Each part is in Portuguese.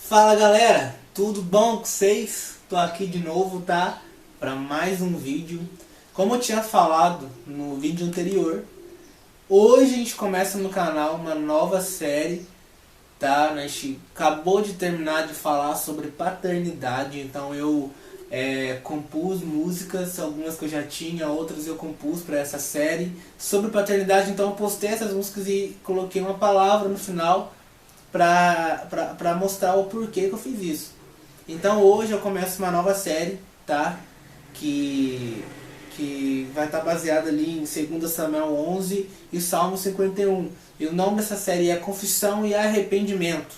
Fala galera, tudo bom com vocês? Tô aqui de novo, tá? Para mais um vídeo. Como eu tinha falado no vídeo anterior, hoje a gente começa no canal uma nova série, tá? A gente acabou de terminar de falar sobre paternidade, então eu compus músicas, algumas que eu já tinha, outras eu compus para essa série sobre paternidade, então eu postei essas músicas e coloquei uma palavra no final pra mostrar o porquê que eu fiz isso. Então hoje eu começo uma nova série, tá? Que vai estar baseada ali em 2 Samuel 11 e Salmo 51. E o nome dessa série é Confissão e Arrependimento,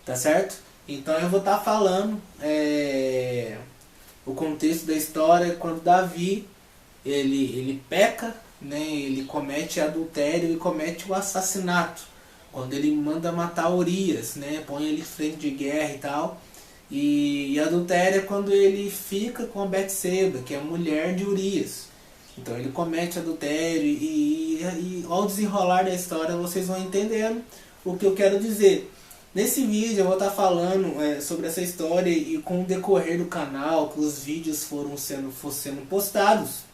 tá certo? Então eu vou estar falando o contexto da história quando Davi ele peca, né? Ele comete adultério e comete o assassinato. Quando ele manda matar Urias, né? Põe ele em frente de guerra e tal. E adultério é quando ele fica com a Betseba, que é a mulher de Urias. Então ele comete adultério e ao desenrolar da história vocês vão entendendo o que eu quero dizer. Nesse vídeo eu vou estar falando sobre essa história e com o decorrer do canal, que os vídeos foram sendo postados.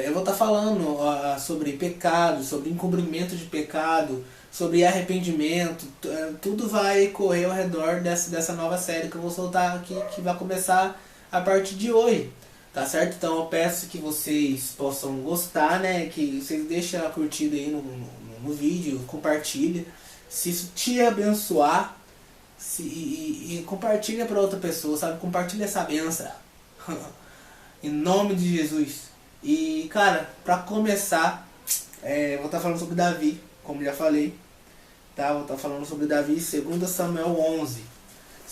Eu vou estar falando sobre pecado, sobre encobrimento de pecado, sobre arrependimento. Tudo vai correr ao redor dessa nova série que eu vou soltar aqui, que vai começar a partir de hoje. Tá certo? Então eu peço que vocês possam gostar, né? Que vocês deixem a curtida aí no vídeo, compartilha. Se isso te abençoar, e compartilha para outra pessoa, sabe? Compartilha essa benção. Em nome de Jesus. E cara, pra começar, vou estar falando sobre Davi, como já falei, tá? Vou estar falando sobre Davi, 2 Samuel 11.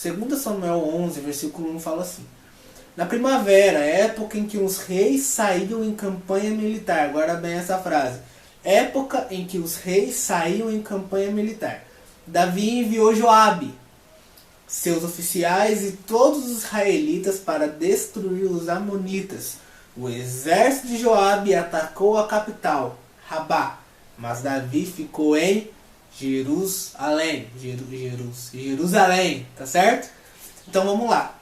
2 Samuel 11, versículo 1 fala assim: Na primavera, época em que os reis saíam em campanha militar. Guarda bem essa frase. Época em que os reis saíam em campanha militar. Davi enviou Joabe, seus oficiais e todos os israelitas para destruir os amonitas. O exército de Joabe atacou a capital, Rabá, mas Davi ficou em Jerusalém. Jerusalém, tá certo? Então vamos lá.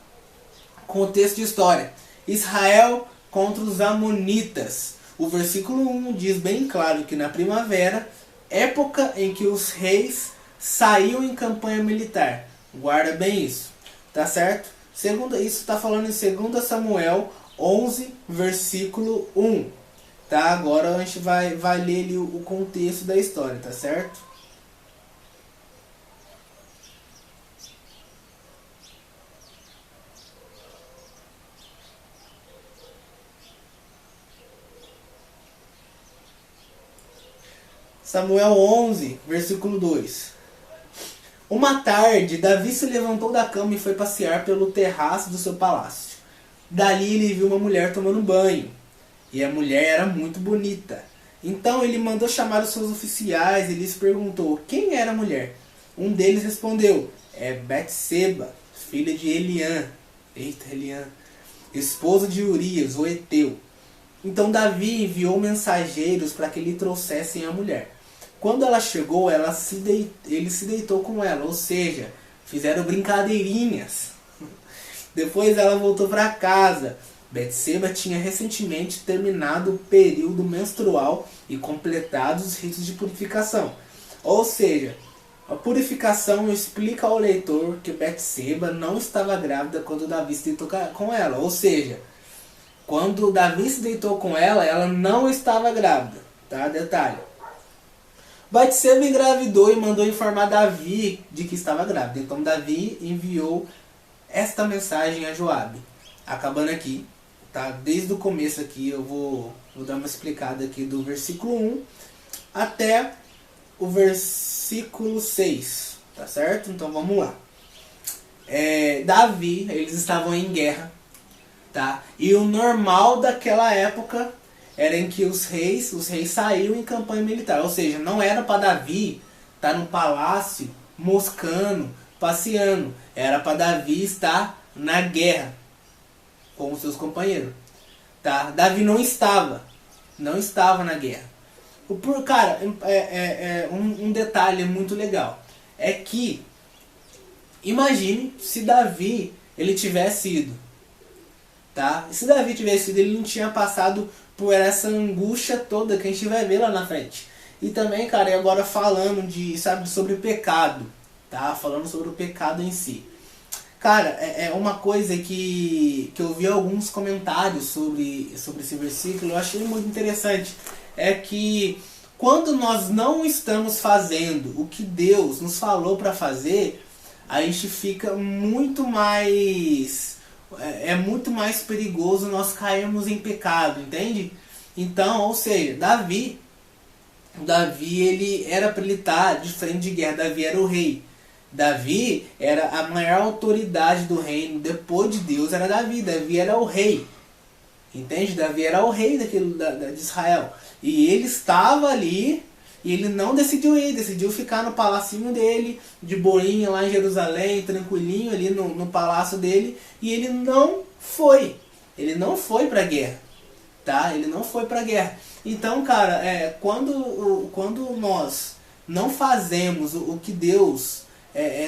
Contexto de história. Israel contra os amonitas. O versículo 1 diz bem claro que na primavera, época em que os reis saíam em campanha militar. Guarda bem isso, tá certo? Isso está falando em 2 Samuel 11, versículo 1. Tá? Agora a gente vai ler ali o contexto da história, tá certo? Samuel 11, versículo 2. Uma tarde, Davi se levantou da cama e foi passear pelo terraço do seu palácio. Dali ele viu uma mulher tomando banho, e a mulher era muito bonita. Então ele mandou chamar os seus oficiais e lhes perguntou quem era a mulher. Um deles respondeu: é Betseba, filha de Eliã, esposa de Urias, o heteu. Então Davi enviou mensageiros para que lhe trouxessem a mulher. Quando ela chegou, ele se deitou com ela, ou seja, fizeram brincadeirinhas. Depois ela voltou para casa. Betseba tinha recentemente terminado o período menstrual e completado os ritos de purificação. Ou seja, a purificação explica ao leitor que Betseba não estava grávida quando Davi se deitou com ela. Ou seja, quando Davi se deitou com ela, ela não estava grávida. Tá? Detalhe. Betseba engravidou e mandou informar Davi de que estava grávida. Então Davi enviou esta mensagem a Joabe. Acabando aqui, tá? Desde o começo aqui eu vou dar uma explicada aqui do versículo 1 até o versículo 6, tá certo? Então vamos lá. Davi, eles estavam em guerra, tá? E o normal daquela época era em que os reis saíam em campanha militar, ou seja, não era para Davi estar no palácio moscando, passeando, era para Davi estar na guerra com os seus companheiros, tá? Davi não estava na guerra. Cara, um detalhe muito legal é que Imagine se Davi ele tivesse ido, tá? Se Davi tivesse ido, ele não tinha passado por essa angústia toda que a gente vai ver lá na frente. E também, cara, e agora falando de, sabe, sobre o pecado, tá? Falando sobre o pecado em si. Cara, é uma coisa que eu vi alguns comentários sobre esse versículo, eu achei muito interessante. É que quando nós não estamos fazendo o que Deus nos falou para fazer, a gente fica muito mais. É muito mais perigoso nós cairmos em pecado, entende? Então, ou seja, Davi ele era para ele estar de frente de guerra, Davi era o rei. Davi era a maior autoridade do reino, depois de Deus era Davi, Davi era o rei, entende? Davi era o rei de Israel, e ele estava ali, e ele não decidiu ir, decidiu ficar no palacinho dele, de boinha lá em Jerusalém, tranquilinho ali no palácio dele, e ele não foi pra guerra, tá? Ele não foi pra guerra. Então, cara, quando nós não fazemos o que Deus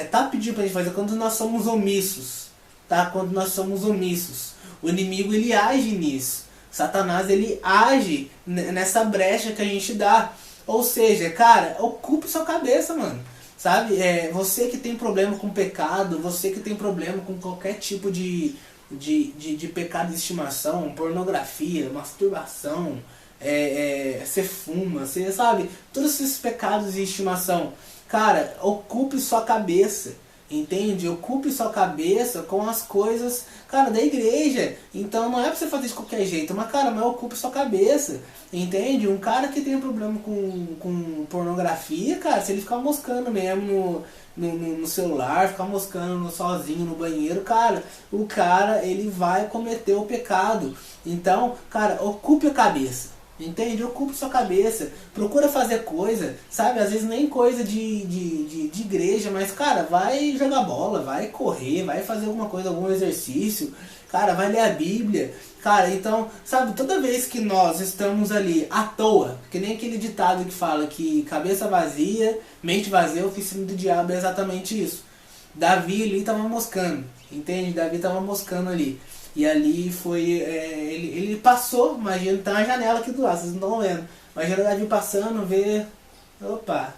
tá pedindo pra gente fazer, quando nós somos omissos, tá? Quando nós somos omissos, o inimigo ele age nisso. Satanás ele age nessa brecha que a gente dá. Ou seja, cara, ocupe sua cabeça, mano. Sabe? Você que tem problema com pecado, você que tem problema com qualquer tipo de pecado de estimação, pornografia, masturbação, você fuma, você sabe? Todos esses pecados de estimação. Cara, ocupe sua cabeça, entende? Ocupe sua cabeça com as coisas, cara, da igreja. Então não é pra você fazer de qualquer jeito, mas, cara, ocupe sua cabeça, entende? Um cara que tem um problema com pornografia, cara, se ele ficar moscando mesmo no celular, ficar moscando sozinho no banheiro, cara, o cara, ele vai cometer o pecado. Então, cara, ocupe a cabeça. Entende? Ocupe sua cabeça. Procura fazer coisa, sabe? Às vezes nem coisa de igreja, mas, cara, vai jogar bola, vai correr, vai fazer alguma coisa, algum exercício. Cara, vai ler a Bíblia. Cara, então, sabe, toda vez que nós estamos ali à toa, que nem aquele ditado que fala que cabeça vazia, mente vazia, oficina do diabo, é exatamente isso. Davi ali tava moscando, entende? Davi tava moscando ali. E ali foi. Ele passou, imagina, tá uma janela aqui do lado, vocês não estão vendo. Imagina o Davi passando, vê. Opa,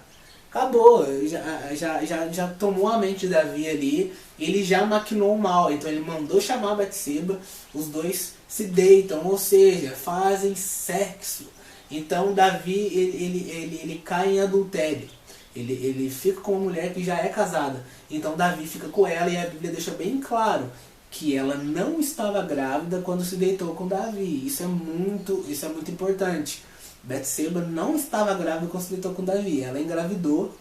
acabou. Já tomou a mente de Davi ali. Ele já maquinou o mal. Então ele mandou chamar Betseba. Os dois se deitam, ou seja, fazem sexo. Então Davi ele cai em adultério. Ele fica com uma mulher que já é casada. Então Davi fica com ela e a Bíblia deixa bem claro que ela não estava grávida quando se deitou com Davi. Isso é muito importante. Betseba não estava grávida quando se deitou com Davi. Ela engravidou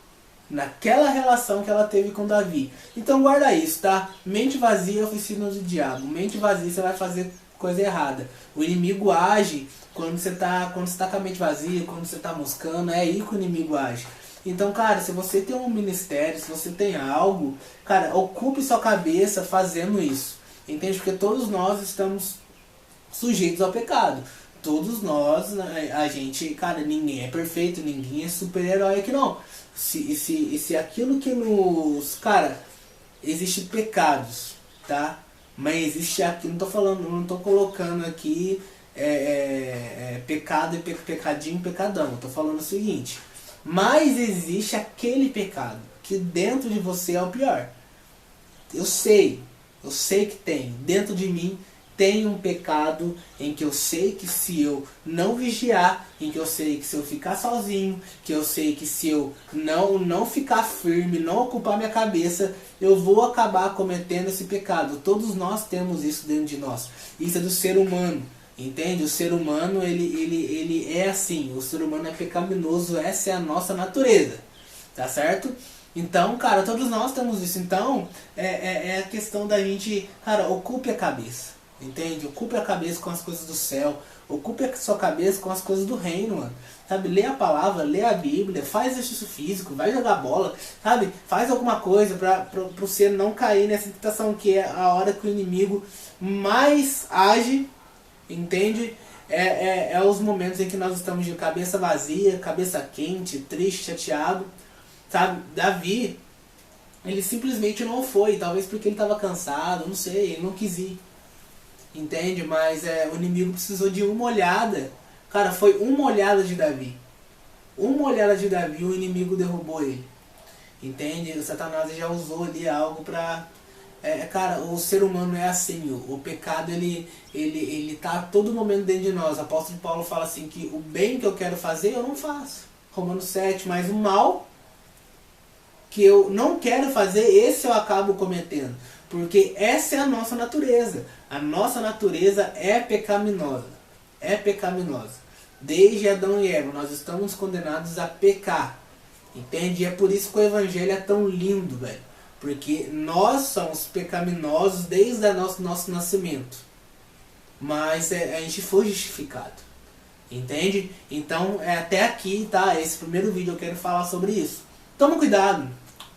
naquela relação que ela teve com Davi. Então guarda isso, tá? Mente vazia é oficina do diabo. Mente vazia você vai fazer coisa errada. O inimigo age quando você tá com a mente vazia, quando você tá moscando, é aí que o inimigo age. Então, cara, se você tem um ministério, se você tem algo, cara, ocupe sua cabeça fazendo isso. Entende? Porque todos nós estamos sujeitos ao pecado. Todos nós, a gente, cara, ninguém é perfeito, ninguém é super-herói aqui não. Se aquilo que nos... Cara, existem pecados, tá? Mas existe aqui, não tô colocando aqui pecado e pecadinho, pecadão. Eu tô falando o seguinte, mas existe aquele pecado que dentro de você é o pior. Eu sei que tem. Dentro de mim tem um pecado em que eu sei que se eu não vigiar, em que eu sei que se eu ficar sozinho, que eu sei que se eu não ficar firme, não ocupar minha cabeça, eu vou acabar cometendo esse pecado. Todos nós temos isso dentro de nós. Isso é do ser humano. Entende? O ser humano, ele é assim. O ser humano é pecaminoso. Essa é a nossa natureza. Tá certo? Então, cara, todos nós temos isso. Então, é a questão da gente, cara, ocupe a cabeça, entende? Ocupe a cabeça com as coisas do céu, ocupe a sua cabeça com as coisas do reino, mano. Sabe, lê a palavra, lê a Bíblia, faz exercício físico, vai jogar bola, sabe? Faz alguma coisa para você não cair nessa tentação, que é a hora que o inimigo mais age, entende? É os momentos em que nós estamos de cabeça vazia, cabeça quente, triste, chateado. Sabe, Davi, Ele simplesmente não foi, talvez porque ele estava cansado, não sei, ele não quis ir. Entende? Mas o inimigo precisou de uma olhada. Cara, foi uma olhada de Davi. Uma olhada de Davi, o inimigo derrubou ele. Entende? O Satanás já usou ali algo pra... cara, o ser humano é assim. O pecado, ele tá a todo momento dentro de nós. O apóstolo Paulo fala assim que o bem que eu quero fazer, eu não faço. Romanos 7, mas o mal que eu não quero fazer, esse eu acabo cometendo. Porque essa é a nossa natureza. A nossa natureza é pecaminosa. É pecaminosa. Desde Adão e Eva, nós estamos condenados a pecar. Entende? E é por isso que o Evangelho é tão lindo, velho. Porque nós somos pecaminosos desde o nosso nascimento. Mas a gente foi justificado. Entende? Então, até aqui, tá? Esse primeiro vídeo eu quero falar sobre isso. Toma cuidado,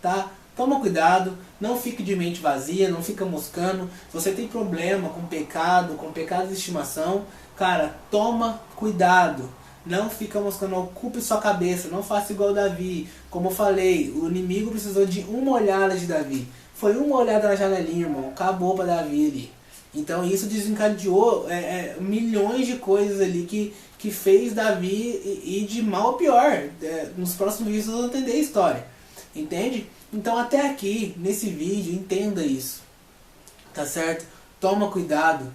tá? Toma cuidado, não fique de mente vazia, não fica moscando. Se você tem problema com pecado de estimação, cara, toma cuidado. Não fica moscando, ocupe sua cabeça, não faça igual Davi. Como eu falei, o inimigo precisou de uma olhada de Davi. Foi uma olhada na janelinha, irmão, acabou pra Davi ali. Então isso desencadeou milhões de coisas ali que fez Davi ir de mal a pior. Nos próximos vídeos vocês vão entender a história. Entende? Então até aqui, nesse vídeo, entenda isso. Tá certo? Toma cuidado.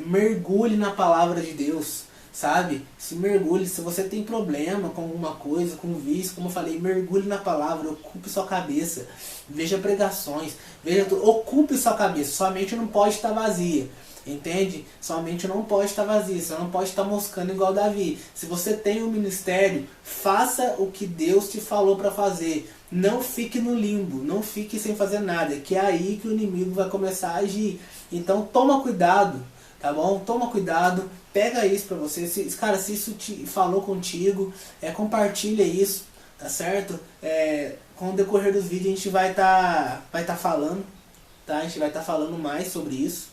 Mergulhe na palavra de Deus. Sabe? Se mergulhe. Se você tem problema com alguma coisa, com vício, como eu falei, mergulhe na palavra. Ocupe sua cabeça. Veja pregações. Veja tudo. Ocupe sua cabeça. Sua mente não pode estar vazia. Entende? Sua mente não pode estar vazia. Você não pode estar moscando igual Davi. Se você tem um ministério, faça o que Deus te falou para fazer. Não fique no limbo. Não fique sem fazer nada. Que é aí que o inimigo vai começar a agir. Então toma cuidado. Tá bom? Toma cuidado. Pega isso pra você. Cara, se isso te falou contigo, compartilha isso. Tá certo? Com o decorrer dos vídeos a gente vai tá falando. Tá? A gente vai estar falando mais sobre isso.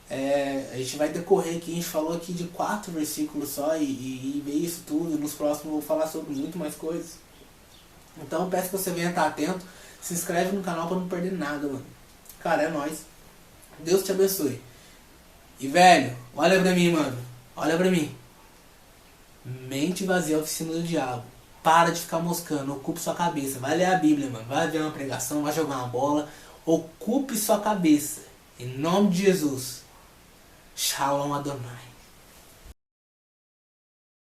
A gente vai decorrer aqui, a gente falou aqui de 4 versículos só e ver isso tudo. Nos próximos eu vou falar sobre muito mais coisas. Então eu peço que você venha estar atento. Se inscreve no canal pra não perder nada, mano. Cara, é nóis. Deus te abençoe. E velho, olha pra mim, mano. Olha pra mim. Mente vazia é a oficina do diabo. Para de ficar moscando, ocupe sua cabeça. Vai ler a Bíblia, mano. Vai ver uma pregação, vai jogar uma bola. Ocupe sua cabeça. Em nome de Jesus. Shalom Adonai.